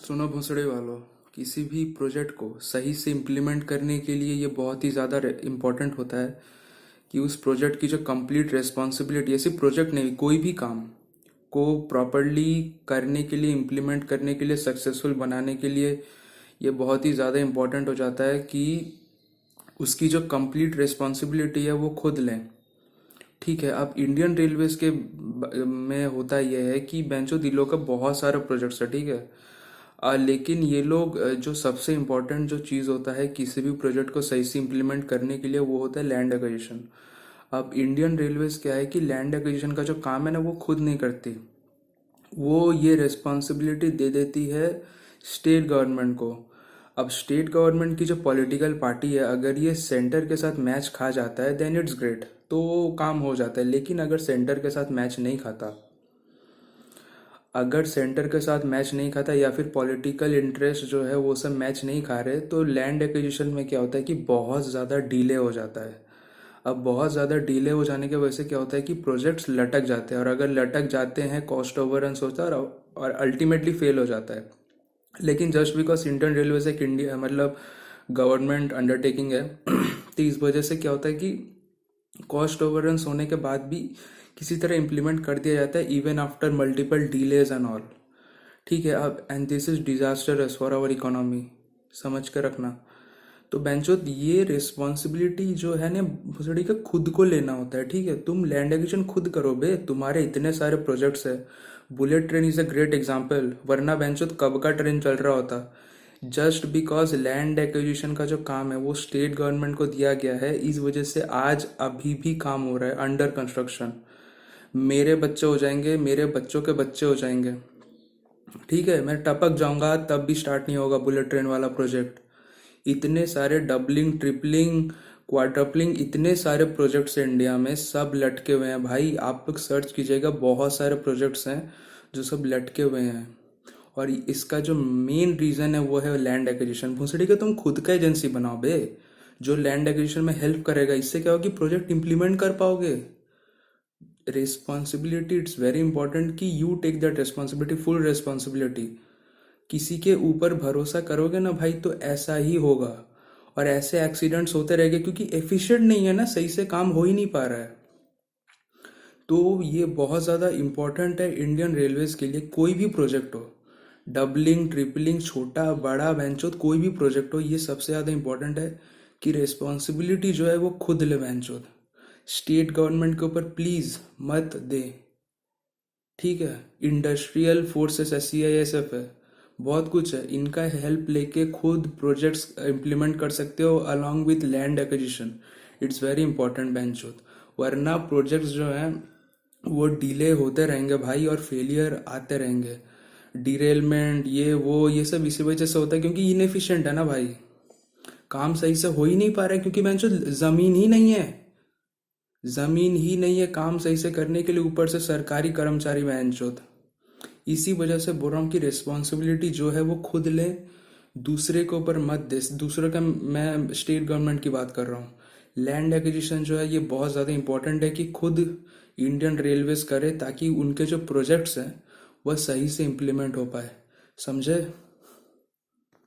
सुनो भोसड़े वालों, किसी भी प्रोजेक्ट को सही से इम्प्लीमेंट करने के लिए ये बहुत ही ज़्यादा इम्पोर्टेंट होता है कि उस प्रोजेक्ट की जो कंप्लीट रिस्पॉन्सिबिलिटी है, सिर्फ प्रोजेक्ट नहीं, कोई भी काम को प्रॉपरली करने के लिए, इम्प्लीमेंट करने के लिए, सक्सेसफुल बनाने के लिए ये बहुत ही ज़्यादा इम्पोर्टेंट हो जाता है कि उसकी जो कंप्लीट रिस्पॉन्सिबिलिटी है वो खुद लें। ठीक है, अब इंडियन रेलवेज के में होता यह है कि बेंचो दिलों का बहुत सारा प्रोजेक्ट्स है। ठीक है, लेकिन ये लोग जो सबसे इम्पोर्टेंट जो चीज़ होता है किसी भी प्रोजेक्ट को सही से इम्प्लीमेंट करने के लिए, वो होता है लैंड एक्विजिशन। अब इंडियन रेलवेज क्या है कि लैंड एक्विजिशन का जो काम है ना, वो खुद नहीं करती। वो ये रिस्पॉन्सिबिलिटी दे देती है स्टेट गवर्नमेंट को। अब स्टेट गवर्नमेंट की जो पॉलिटिकल पार्टी है, अगर ये सेंटर के साथ मैच खा जाता है देन इट्स ग्रेट, तो काम हो जाता है। लेकिन अगर सेंटर के साथ मैच नहीं खाता, अगर सेंटर के साथ मैच नहीं खाता या फिर पॉलिटिकल इंटरेस्ट जो है वो सब मैच नहीं खा रहे, तो लैंड एक्विजिशन में क्या होता है कि बहुत ज़्यादा डिले हो जाता है। अब बहुत ज़्यादा डिले हो जाने की वजह से क्या होता है कि प्रोजेक्ट्स लटक जाते हैं, और अगर लटक जाते हैं कॉस्ट ओवररन्स होता है और अल्टीमेटली फेल हो जाता है। लेकिन जस्ट बिकॉज इंडियन रेलवेज एक इंडिया मतलब गवर्नमेंट अंडरटेकिंग है तो इस वजह से क्या होता है कि कॉस्ट ओवररन्स होने के बाद भी किसी तरह इम्प्लीमेंट कर दिया जाता है, even after multiple delays and all. ठीक है, अब and this is disastrous for our economy, समझ कर रखना। तो बेंचो ये रिस्पॉन्सिबिलिटी जो है ना भुसड़ी का, खुद को लेना होता है। ठीक है, तुम लैंड एक्विजिशन खुद करो बे, तुम्हारे इतने सारे प्रोजेक्ट्स है। Bullet train is a great example, वरना बेंचो कब का ट्रेन चल रहा होता। जस्ट बिकॉज लैंड एक्विजिशन का जो काम है वो स्टेट गवर्नमेंट को दिया गया है, इस वजह से आज अभी भी काम हो रहा है, अंडर कंस्ट्रक्शन। मेरे बच्चे हो जाएंगे, मेरे बच्चों के बच्चे हो जाएंगे। ठीक है, मैं टपक जाऊंगा तब भी स्टार्ट नहीं होगा बुलेट ट्रेन वाला प्रोजेक्ट। इतने सारे डबलिंग, ट्रिपलिंग, क्वाड्रपलिंग, इतने सारे प्रोजेक्ट्स हैं इंडिया में, सब लटके हुए हैं भाई। आप लोग सर्च कीजिएगा, बहुत सारे प्रोजेक्ट्स हैं जो सब लटके हुए हैं। और इसका जो मेन रीजन है वो है लैंड एक्विजिशन। भूसड़ी का तुम खुद का एजेंसी बनाओ बे, जो लैंड एक्विजिशन में हेल्प करेगा। इससे क्या होगा कि प्रोजेक्ट इंप्लीमेंट कर पाओगे। रिस्पॉन्सिबिलिटी, इट्स वेरी इंपॉर्टेंट कि you take that responsibility, full responsibility. किसी के ऊपर भरोसा करोगे ना भाई तो ऐसा ही होगा, और ऐसे एक्सीडेंट्स होते रहेंगे क्योंकि एफिशिएंट नहीं है ना, सही से काम हो ही नहीं पा रहा है। तो ये बहुत ज़्यादा इम्पोर्टेंट है इंडियन रेलवेज के लिए। कोई भी प्रोजेक्ट हो, डबलिंग, ट्रिपलिंग, छोटा बड़ा बेंचोत, कोई भी प्रोजेक्ट हो, ये सबसे ज़्यादा इम्पोर्टेंट है कि रिस्पॉन्सिबिलिटी जो है वो खुद ले बेंचोत। स्टेट गवर्नमेंट के ऊपर प्लीज़ मत दे। ठीक है, इंडस्ट्रियल फोर्सेस है, CISF है, बहुत कुछ है, इनका हेल्प लेके खुद प्रोजेक्ट्स इम्प्लीमेंट कर सकते हो along with land acquisition. It's very important बेंचोत, वरना प्रोजेक्ट्स जो हैं वो डिले होते रहेंगे भाई, और फेलियर आते रहेंगे। डिरेलमेंट, ये सब इसी वजह से होता है क्योंकि इनएफिशिएंट है ना भाई, काम सही से हो ही नहीं पा रहा है क्योंकि बेंचो जमीन ही नहीं है। जमीन ही नहीं है काम सही से करने के लिए, ऊपर से सरकारी कर्मचारी बेंचोत। इसी वजह से बोल रहा हूँ कि रिस्पॉन्सिबिलिटी जो है वो खुद ले, दूसरे के ऊपर मत दे। दूसरे का, मैं स्टेट गवर्नमेंट की बात कर रहा हूँ। लैंड एक्विजिशन जो है ये बहुत ज़्यादा इंपॉर्टेंट है कि खुद इंडियन रेलवेज करे, ताकि उनके जो प्रोजेक्ट्स हैं वह सही से इम्प्लीमेंट हो पाए। समझे?